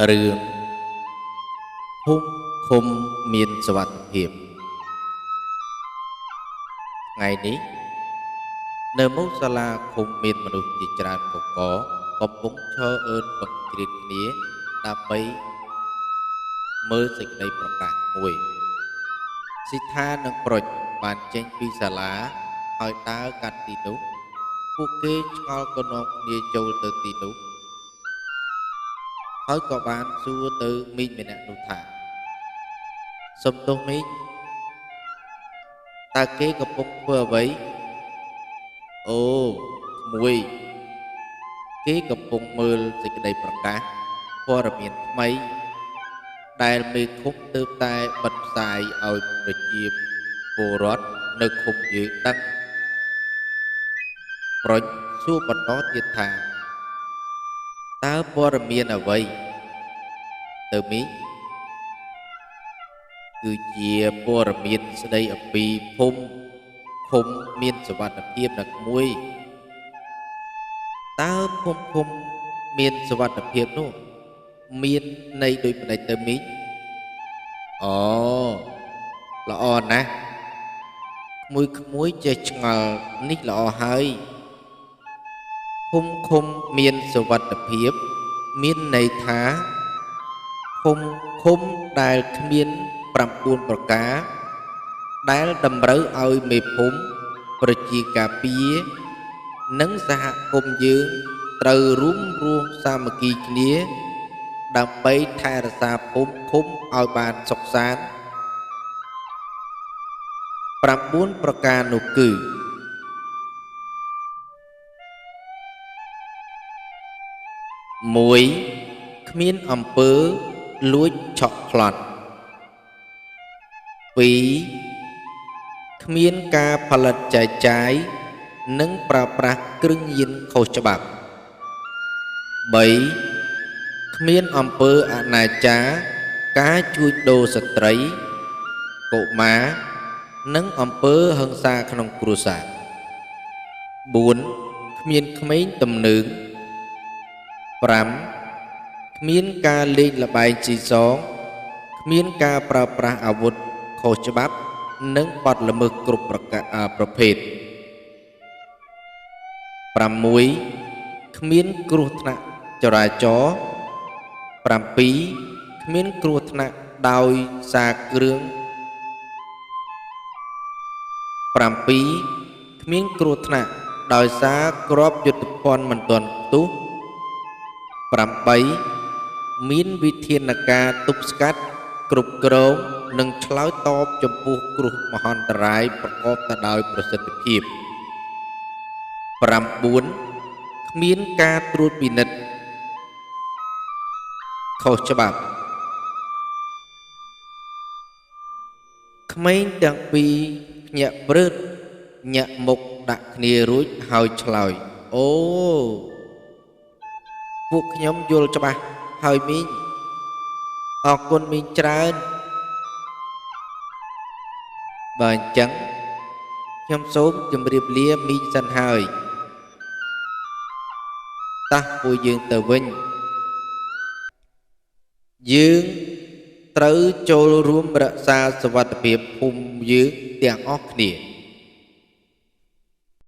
រឿងភូមិឃុំមានសុវត្ថិភាពថ្ងៃនេះនៅមុខសាលាឃុំមានមនុស្សជាច្រើនកកកំពុងឈរអើនពឹកជ្រៀតគ្នាដើម្បីមើលសេចក្តីប្រកាសមួយសិដ្ឋានិងប្រុចបានចេញពីសាលាហើយដើរកាត់ទីនោះពួកគេឆ្ងល់ក៏នាំគ្នាចូលទៅទីនោះហើយក៏បានសួរទៅមីងម្នាក់នោះថាសុំទោសមីងតើគេកំពុងធ្វើអ្វីអូក្មួយគេកំពុងមើលសេចក្តីប្រកាសព័ត៌មានថ្មីដែលមេឃុំទើបតែបិទផ្សាយឲ្យប្រជាពលរដ្ឋនៅឃុំយើងដឹងប្រុចសួរបន្តទៀតថាតើព័ត៌មានអ្វីទៅមីងគឺជាព័ត៌មានស្ដីអំពីភូមិឃុំមានសុវត្ថិភាពណាក្មួយតើភូមិឃុំមានសុវត្ថិភាពនោះមានន័យដូចម្ដេចទៅមីងអូល្អណាស់ក្មួយចេះឆ្ងល់នេះល្អហើយភូមិឃុំមានសុវត្ថិភាពមានន័យថាភូមិឃុំដែលគ្មាន9ប្រការដែលតម្រូវឲ្យមេភូមិប្រជាការពារនិងសហគមន៍យើងត្រូវរួមរស់សាមគ្គីគ្នាដើម្បីថែរក្សាភូមិឃុំឲ្យបានសុខសាន្ត9ប្រការនោះគឺ1គ្មានអំពើលួចឆក់ប្លន់2គ្មានការផលិតចែកចាយនិងប្រើប្រាស់គ្រឿងញៀនខុសច្បាប់3គ្មានអំពើអនាចារការជួញដូរស្ត្រីកុមារនិងអំពើហិង្សាក្នុងគ្រួសារ4គ្មានក្មេងទំនើង5គ្មានការលេងល្បែងស៊ីសងគ្មានការប្រើប្រាស់អាវុធខុសច្បាប់និងបទល្មើសគ្រប់ប្រភេទ6គ្មានគ្រោះថ្នាក់ចរាចរណ៍7គ្មានគ្រោះថ្នាក់ដោយសារគ្រឿង7គ្មានគ្រោះថ្នាក់ដោយសារគ្រាប់យុទ្ធភ័ណ្ឌមិនទាន់ផ្ទុះ8មានវិធានការទប់ស្កាត់គ្រប់គ្រងនិងឆ្លើយតបចំពោះគ្រោះមហន្តរាយប្រកបទៅដោយប្រសិទ្ធភាព9គ្មានការត្រួតពិនិត្យខុសច្បាប់ក្មេងទាំងពីរភ្ញាក់ព្រឺតញាក់មុខដាក់គ្នារួចហើយឆ្លើយអូពួកខ្ញុំយល់ច្បាស់ហើយមីងអរគុណមីងច្រើនបើអញ្ចឹងខ្ញុំសូមជម្រាបលាមីងសិនហើយតោះពួកយើងទៅវិញយើងត្រូវចូលរួមរក្សាសុវត្ថិភាពភូមិយើងទាំងអស់គ្នា